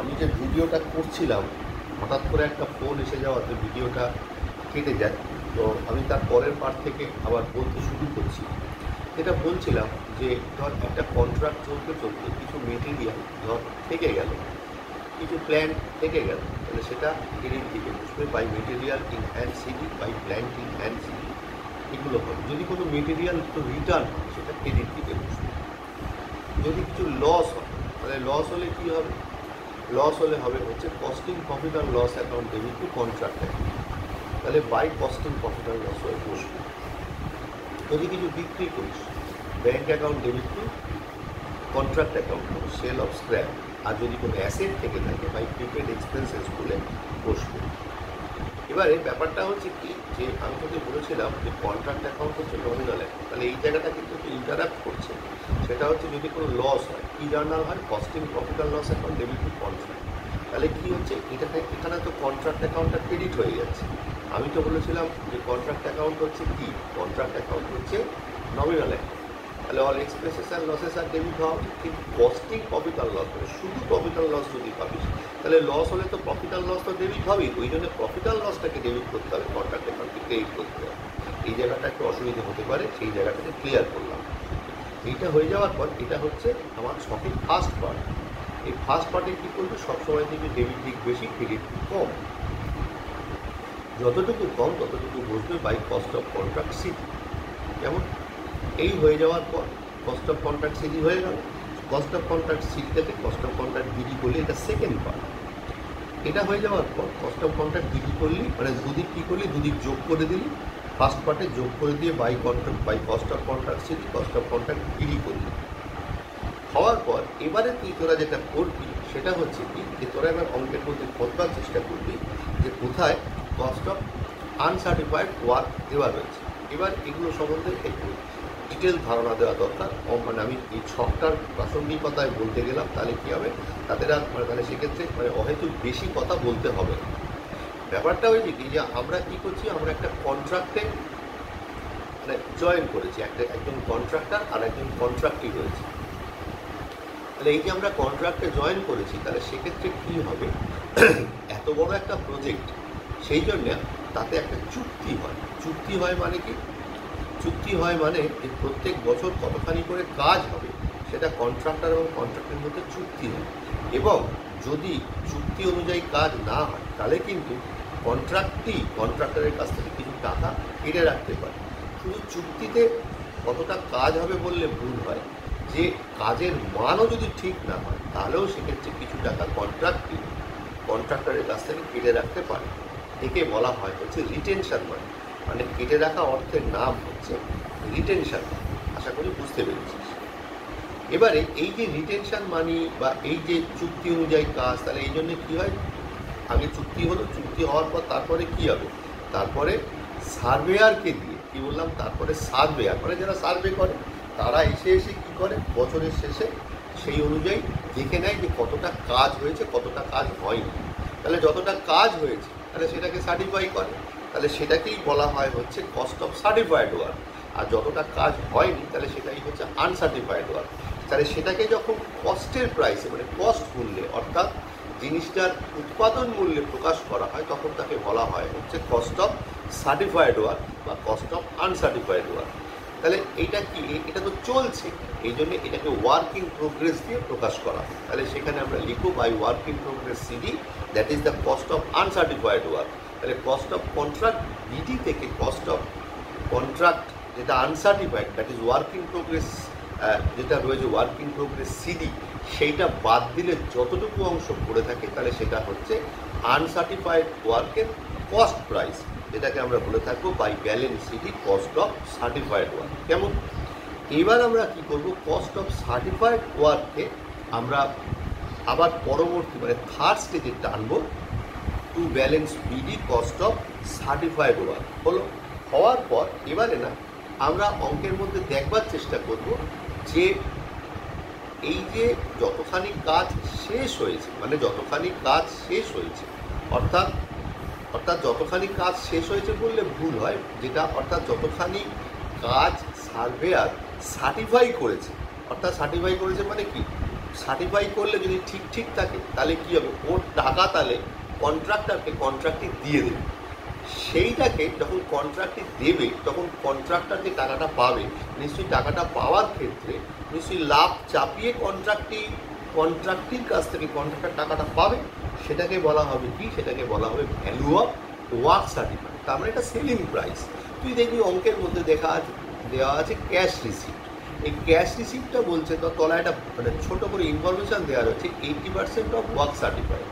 আমি যে ভিডিওটা করছিলাম হঠাৎ করে একটা ফোন এসে যাওয়াতে ভিডিওটা কেটে যায়। তো আমি তার পরের পার্ট থেকে আবার বলতে শুরু করছি। যেটা বলছিলাম যে ধর একটা কন্ট্রাক্ট চলতে চলতে কিছু মেটেরিয়াল ধর থেকে গেল, কিছু প্ল্যান থেকে গেল, তাহলে সেটা ক্রেডিট দিকে বসবে by material in hand CD, by plant in hand CD, এগুলো হবে। যদি কোনো মেটেরিয়াল তো রিটার্ন হয় সেটা ক্রেডিট দিকে বসবে। যদি কিছু লস হয় তাহলে লস হলে কী হবে? লস হলে হবে হচ্ছে কস্টিং প্রফিট আর loss account debit to contract account, তাহলে বাই কস্টিং প্রফিট আর লস হয়ে বসবে। যদি কিছু বিক্রি করিস bank account debit to contract account, sale of scrap. আর যদি কোনো অ্যাসেট থেকে থাকে বাই প্রিপেড এক্সপেন্সেস বলে বসবে। এবারে ব্যাপারটা হচ্ছে কি, যে আমি তোকে বলেছিলাম যে কন্ট্রাক্ট অ্যাকাউন্ট হচ্ছে নমিনাল অ্যাকাউন্ট, তাহলে এই জায়গাটা কিন্তু একটু ইন্টারাক্ট করছে। সেটা হচ্ছে যদি কোনো লস হয়, কী জার্নাল হয়? কস্টিং প্রফিট আর loss account debit to contract. তাহলে কী হচ্ছে, এখানে তো কন্ট্রাক্ট অ্যাকাউন্টটা ক্রেডিট হয়ে যাচ্ছে। আমি তো বলেছিলাম যে কন্ট্রাক্ট অ্যাকাউন্ট হচ্ছে কি, কন্ট্রাক্ট অ্যাকাউন্ট হচ্ছে নমিনাল অ্যাকাউন্ট। তাহলে অল এক্সপেন্সেস আর লসেস আর ডেবিট হওয়া উচিত, কিন্তু কস্টিং প্রফিট আর লস মানে শুধু প্রফিট আর লস যদি পাবিস, তাহলে লস হলে তো প্রফিট আর লস তো ডেবিট হবেই। ওই জন্য প্রফিট আর লসটাকে ডেবিট করতে হবে, কন্ট্রাক্ট অ্যাকাউন্টকে ক্রেডিট করতে হবে। এই জায়গাটা একটু অসুবিধা হতে পারে, সেই জায়গাটাকে ক্লিয়ার করলাম। এইটা হয়ে যাওয়ার পর এটা হচ্ছে আমার শখের ফার্স্ট পার্ট। এই ফার্স্ট পার্টে কী করবে, সবসময় থেকে ডেবিট দিক বেশি, ক্রেডিট দিক কম। যতটুকু কম ততটুকু বসবে by cost of contract CD. যেমন এই হয়ে যাওয়ার পর কস্ট অফ কন্ট্রাক্ট সিডি হয়ে গেল। কস্ট অফ কন্ট্রাক্ট সিডি থেকে কস্ট অফ কন্ট্রাক্ট বিডি করলে এটা সেকেন্ড পার্ট। এটা হয়ে যাওয়ার পর কস্ট অফ কন্ট্রাক্ট বিডি করলি, মানে দুদিক কী করলি, দুদিক যোগ করে দিলি। ফার্স্ট পার্টে যোগ করে দিয়ে by contract by cost of contract CD, cost of contract BD করলি। হওয়ার পর এবারে তোরা যেটা করবি সেটা হচ্ছে কি, যে তোরা এবার অঙ্কের মধ্যে খোঁজবার চেষ্টা করবি যে কোথায় কস্ট অফ আনসার্টিফাইড ওয়ার্ক দেওয়া রয়েছে। এবার এগুলো সম্বন্ধে একটু ডিটেল ধারণা দেওয়া দরকার। মানে আমি এই ছকটার প্রাসঙ্গিকতায় বলতে গেলাম, তাহলে কী হবে, তাদের তাহলে সেক্ষেত্রে অহেতুক বেশি কথা বলতে হবে না। ব্যাপারটা হয়েছে কি, যে আমরা কী করছি, আমরা একটা কন্ট্রাক্টে জয়েন করেছি, একজন কন্ট্রাক্টর আর একজন কন্ট্রাক্টই রয়েছে। তাহলে এই যে আমরা কন্ট্রাক্টে জয়েন করেছি, তাহলে সেক্ষেত্রে কী হবে, এত বড় একটা প্রজেক্ট, সেই জন্য তাতে একটা চুক্তি হয়। চুক্তি হয় মানে কি? চুক্তি হয় মানে যে প্রত্যেক বছর কতখানি করে কাজ হবে সেটা কন্ট্রাক্টর এবং কন্ট্রাক্টের মধ্যে চুক্তি হয়। এবং যদি চুক্তি অনুযায়ী কাজ না হয় তাহলে কিন্তু কন্ট্রাক্টরের কাছ থেকে কিছু টাকা কেটে রাখতে পারে। শুধু চুক্তিতে কতটা কাজ হবে বললে ভুল হয়, যে কাজের মানও যদি ঠিক না হয় তাহলেও সেক্ষেত্রে কিছু টাকা কন্ট্রাক্টরের কাছ থেকে কেটে রাখতে পারে। একে বলা হয় হচ্ছে রিটেনশন মানি। মানে কেটে রাখা অর্থের নাম হচ্ছে রিটেনশন মানি। আশা করি বুঝতে পেরেছিস। এবারে এই যে রিটেনশন মানি বা এই যে চুক্তি অনুযায়ী কাজ, তাহলে এই জন্য কী হয়, আগে চুক্তি হলো, চুক্তি হওয়ার পর তারপরে কী হবে, তারপরে সার্ভেয়ারকে দিয়ে, কী বললাম, তারপরে সার্ভেয়ার মানে যারা সার্ভে করে তারা এসে কী করে, বছরের শেষে সেই অনুযায়ী দেখে নেয় যে কতটা কাজ হয়েছে কতটা কাজ হয়নি। তাহলে যতটা কাজ হয়েছে তাহলে সেটাকে সার্টিফাই করে, তাহলে সেটাকেই বলা হয় হচ্ছে কস্ট অফ সার্টিফাইড ওয়ার্ক। আর যতটা কাজ হয়নি তাহলে সেটাই হচ্ছে আনসার্টিফাইড ওয়ার্ক। তাহলে সেটাকে যখন কস্টের প্রাইসে মানে কস্ট মূল্যে, অর্থাৎ জিনিসটার উৎপাদন মূল্যে প্রকাশ করা হয়, তখন তাকে বলা হয় হচ্ছে কস্ট অফ সার্টিফাইড ওয়ার্ক বা কস্ট অফ আনসার্টিফাইড ওয়ার্ক। তাহলে এইটা কি, এটা তো চলছে, এই জন্য এটাকে ওয়ার্ক ইন প্রোগ্রেস দিয়ে প্রকাশ করা হয়। তাহলে সেখানে আমরা লিখব by work in progress CD, that is the cost of uncertified work. তাহলে কস্ট অফ কন্ট্রাক্ট বিডি থেকে কস্ট অফ কন্ট্রাক্ট যেটা uncertified, that is work in progress, যেটা রয়েছে ওয়ার্ক ইন প্রোগ্রেস সিডি, সেইটা বাদ দিলে যতটুকু অংশ পড়ে থাকে তাহলে সেটা হচ্ছে আনসার্টিফাইড ওয়ার্কের কস্ট প্রাইস, যেটাকে আমরা বলে থাকবো by balance CD cost of certified work. কেমন? এবার আমরা কি করব, কস্ট অফ সার্টিফাইড ওয়ার্ককে আমরা আবার পরবর্তী মানে থার্ড স্টেজে টানবো to balance BD cost of certified work. হলো, হওয়ার পর এবারে না আমরা অঙ্কের মধ্যে দেখবার চেষ্টা করব যে এই যে যতখানি কাজ শেষ হয়েছে, মানে যতখানি কাজ শেষ হয়েছে, অর্থাৎ যতখানি কাজ শেষ হয়েছে বললে ভুল হয়, যেটা অর্থাৎ যতখানি কাজ সার্ভেয়ার সার্টিফাই করেছে। অর্থাৎ সার্টিফাই করেছে মানে কি, সার্টিফাই করলে যদি ঠিক ঠিক থাকে তাহলে কী হবে, ওর টাকা তাহলে কন্ট্রাক্টরকে কন্ট্রাক্টটি দিয়ে দেবে। সেইটাকে যখন কন্ট্রাক্টটি দেবে তখন কন্ট্রাক্টর যে টাকাটা পাবে, নিশ্চয়ই টাকাটা পাওয়ার ক্ষেত্রে নিশ্চয়ই লাভ চাপিয়ে কন্ট্রাক্টির কাছ থেকে কন্ট্রাক্টর টাকাটা পাবে। সেটাকে বলা হবে কি, সেটাকে বলা হবে ভ্যালু অফ ওয়ার্ক সার্টিফাইড। তার মানে এটা সেলিং প্রাইস। তুই দেখবি অঙ্কের মধ্যে দেওয়া আছে ক্যাশ রিসিপ্ট। এই ক্যাশ রিসিপ্টটা বলছে তো তলায় একটা মানে ছোটো করে ইনফরমেশান দেওয়া রয়েছে 80% অফ ওয়ার্ক সার্টিফাইড।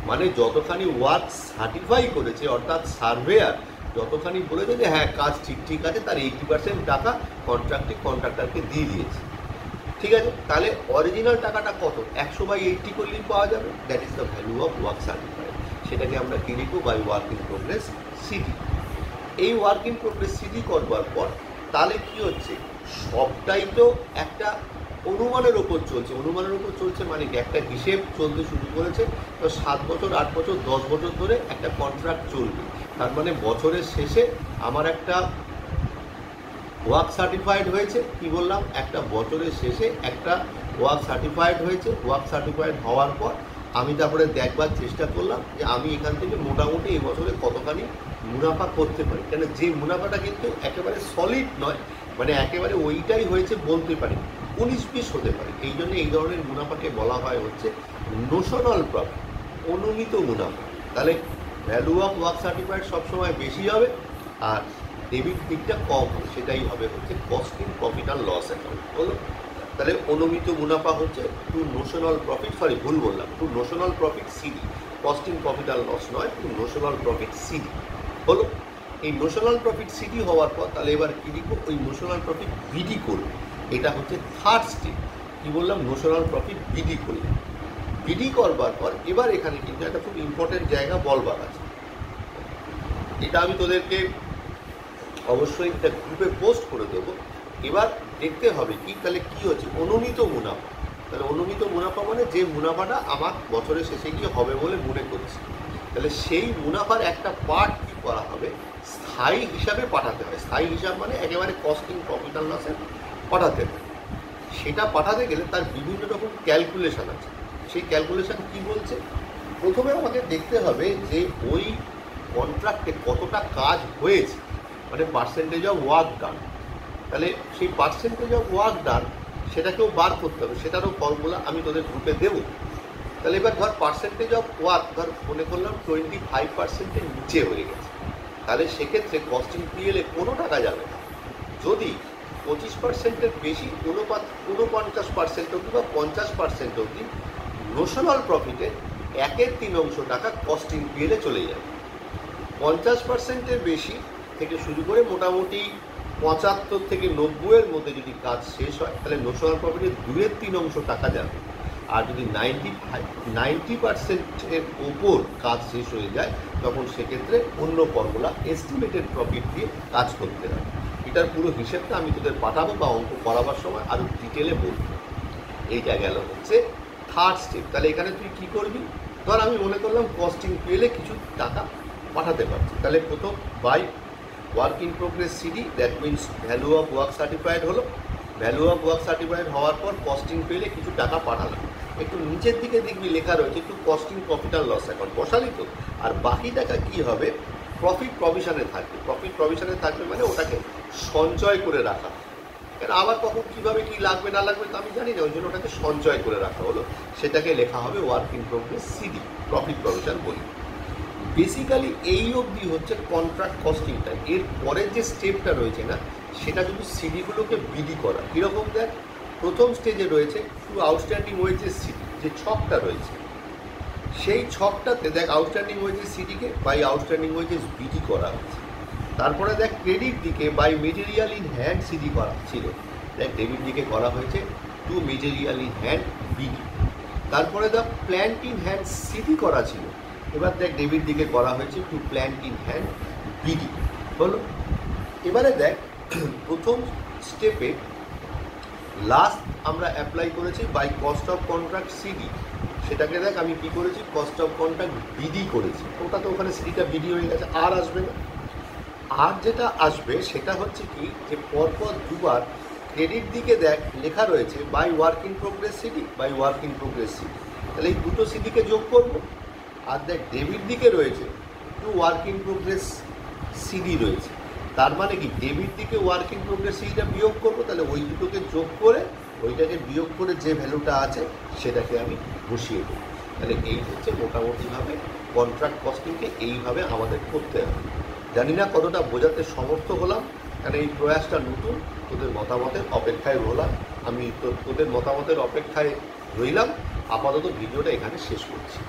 মানে যতখানি ওয়ার্ক সার্টিফাই করেছে অর্থাৎ সার্ভেয়ার যতখানি বলেছে যে হ্যাঁ কাজ ঠিক আছে, তার 80% টাকা কন্ট্রাক্টরকে দিয়ে দিয়েছে। ঠিক আছে, তাহলে অরিজিনাল টাকাটা কত, 100/80 করলেই পাওয়া যাবে। That is the value of work certified. সেটাকে আমরা কি লিখব, by work in progress CD. এই ওয়ার্ক ইন প্রোগ্রেস সিডি করবার পর তাহলে কি হচ্ছে, সবটাই তো একটা অনুমানের ওপর চলছে। অনুমানের ওপর চলছে মানে কি, একটা হিসেব চলতে শুরু করেছে তো 7 বছর 8 বছর 10 বছর ধরে একটা কন্ট্রাক্ট চলবে। তার মানে বছরের শেষে আমার একটা ওয়ার্ক সার্টিফাইড হয়েছে। কি বললাম, একটা বছরের শেষে একটা ওয়ার্ক সার্টিফাইড হয়েছে। ওয়ার্ক সার্টিফাইড হওয়ার পর আমি তারপরে দেখবার চেষ্টা করলাম যে আমি এখান থেকে মোটামুটি এই বছরে কতখানি মুনাফা করতে পারি। কেন যে মুনাফাটা কিন্তু একেবারে সলিড নয়, মানে একেবারে ওইটাই হয়েছে বলতে পারি, 19-20 হতে পারে। এই জন্য এই ধরনের মুনাফাকে বলা হয় হচ্ছে নোশনাল প্রফিট, অনুমিত মুনাফা। তাহলে ভ্যালু অফ ওয়ার্ক সার্টিফাইড সবসময় বেশি হবে আর ডেবিট দিকটা কম হবে, সেটাই হবে হচ্ছে কস্টিং প্রফিট আর লস অ্যাকাউন্ট। হলো, তাহলে অনুমিত মুনাফা হচ্ছে টু নোশনাল প্রফিট, ভুল বললাম, to notional profit CD, costing profit আর লস নয়, টু নোশনাল প্রফিট সিডি। হলো, এই নোশনাল প্রফিট সিডি হওয়ার পর তাহলে এবার কী লিখবো, ওই নোশনাল প্রফিট বিডি করবে। এটা হচ্ছে থার্ড স্টেপ। কী বললাম, নোশনাল প্রফিট বিডি করবে। বিডি করবার পর এবার এখানে কিন্তু একটা খুব ইম্পর্টেন্ট জায়গা বলবার আছে। এটা আমি তোদেরকে অবশ্যই একটা গ্রুপে পোস্ট করে দেবো। এবার দেখতে হবে কি, তাহলে কী হচ্ছে অনুমিত মুনাফা। তাহলে অনুমিত মুনাফা মানে যে মুনাফাটা আমার বছরের শেষে গিয়ে হবে বলে মনে করছি, তাহলে সেই মুনাফার একটা পার্ট কী করা হবে, স্থায়ী হিসাবে পাঠাতে হয়। স্থায়ী হিসাব মানে একেবারে কস্টিং প্রফিট আর লসে পাঠাতে হয়। সেটা পাঠাতে গেলে তার বিভিন্ন রকম ক্যালকুলেশান আছে। সেই ক্যালকুলেশান কী বলছে, প্রথমে আমাকে দেখতে হবে যে ওই কন্ট্রাক্টে কতটা কাজ হয়েছে, মানে পার্সেন্টেজ অফ ওয়ার্ক ডান। তাহলে সেই পার্সেন্টেজ অফ ওয়ার্ক ডান সেটাকেও বার করতে হবে, সেটারও ফর্মুলা আমি তোদের গ্রুপে দেবো। তাহলে এবার ধর পার্সেন্টেজ অফ ওয়ার্ক ধর মনে করলাম 25%-এর নিচে হয়ে গেছে, তাহলে সেক্ষেত্রে কস্টিং পিএলে কোনো টাকা যাবে না। যদি 25%-এর বেশি 49% অবধি বা 50% অবধি নোশনাল প্রফিটের 1/3 টাকা কস্টিং পিএলে চলে যাবে। 50%-এর বেশি থেকে শুরু করে মোটামুটি 75 থেকে 90-এর মধ্যে যদি কাজ শেষ হয় তাহলে নোশনাল প্রফিটের 2/3 টাকা যাবে। আর যদি 90%-এর ওপর কাজ শেষ হয়ে যায় তখন সেক্ষেত্রে অন্য ফর্মুলা এস্টিমেটেড প্রফিট দিয়ে কাজ করতে হবে। এটার পুরো হিসেবটা আমি তোদের পাঠাবো বা অঙ্ক করাবার সময় আরও ডিটেলে বলবো। এইটা গেল হচ্ছে থার্ড স্টেপ। তাহলে এখানে তুই কী করবি, ধর আমি মনে করলাম কস্টিং পেলে কিছু টাকা পাঠাতে পারছি, তাহলে প্রথম by work in progress CD, that means value of work certified হলো। ভ্যালু অফ ওয়ার্ক সার্টিফাইড হওয়ার পর কস্টিং পেলে কিছু টাকা পাঠালাম। একটু নিচের দিকে দেখবি লেখা রয়েছে একটু কস্টিং প্রফিট আর লস অ্যাকাউন্ট বসালি তো, আর বাকি টাকা কী হবে, প্রফিট প্রভিশনে থাকবে। প্রফিট প্রভিশনে থাকবে মানে ওটাকে সঞ্চয় করে রাখা। কেন আবার কখন কীভাবে কী লাগবে না লাগবে তো আমি জানি না, ওই জন্য ওটাকে সঞ্চয় করে রাখা হলো। সেটাকে লেখা হবে work in progress CD, profit provision বলি। বেসিক্যালি এই অবধি হচ্ছে কন্ট্রাক্ট কস্টিংটা। এর পরের যে স্টেপটা রয়েছে না, সেটা কিন্তু সিডিগুলোকে বিডি করা। কীরকম দেখ, প্রথম স্টেজে রয়েছে টু আউটস্ট্যান্ডিং ওয়েজেস সিডি, যে ছকটা রয়েছে সেই ছকটাতে দেখ আউটস্ট্যান্ডিং ওয়েজেস সিডিকে বাই আউটস্ট্যান্ডিং ওয়েজেস বিডি করা হয়েছে। তারপরে দেখ ক্রেডিট দিকে by material in hand CD করা ছিল, দেখ ডেবিট দিকে করা হয়েছে to material in hand BD. তারপরে দেখ প্ল্যান্ট ইন হ্যান্ড সিডি করা ছিল, এবার দেখ ডেবিট দিকে করা হয়েছে to plant in hand BD হলো। এবারে দেখ প্রথম স্টেপে লাস্ট আমরা অ্যাপ্লাই করেছি by cost of contract CD, সেটাকে দেখ আমি কী করেছি, কস্ট অফ কন্ট্রাক্ট বিডি করেছি। ওটা তো ওখানে সিডিটা বিডি হয়ে গেছে, আর আসবে না। আর যেটা আসবে সেটা হচ্ছে কি, যে পরপর দুবার ক্রেডিট দিকে দেখ লেখা রয়েছে by work in progress CD, by work in progress CD, তাহলে এই দুটো সিডিকে যোগ করব। আর দেখ ডেবিট দিকে রয়েছে to work in progress CD রয়েছে, তার মানে কি ডেবিট দিকে ওয়ার্ক ইন প্রোগ্রেস সিডিটা বিয়োগ করবো, তাহলে ওই দুটোকে যোগ করে ওইটাকে বিয়োগ করে যে ভ্যালুটা আছে সেটাকে আমি বসিয়ে দেবো। তাহলে এই হচ্ছে মোটামুটিভাবে কন্ট্রাক্ট কস্টিংকে এইভাবে আমাদের করতে হবে। জানি না কতটা বোঝাতে সমর্থ হলাম, কারণ এই প্রয়াসটা নতুন, তোদের মতামতের অপেক্ষায় রইলাম। আমি তোদের মতামতের অপেক্ষায় রইলাম। আপাতত ভিডিওটা এখানে শেষ করছি।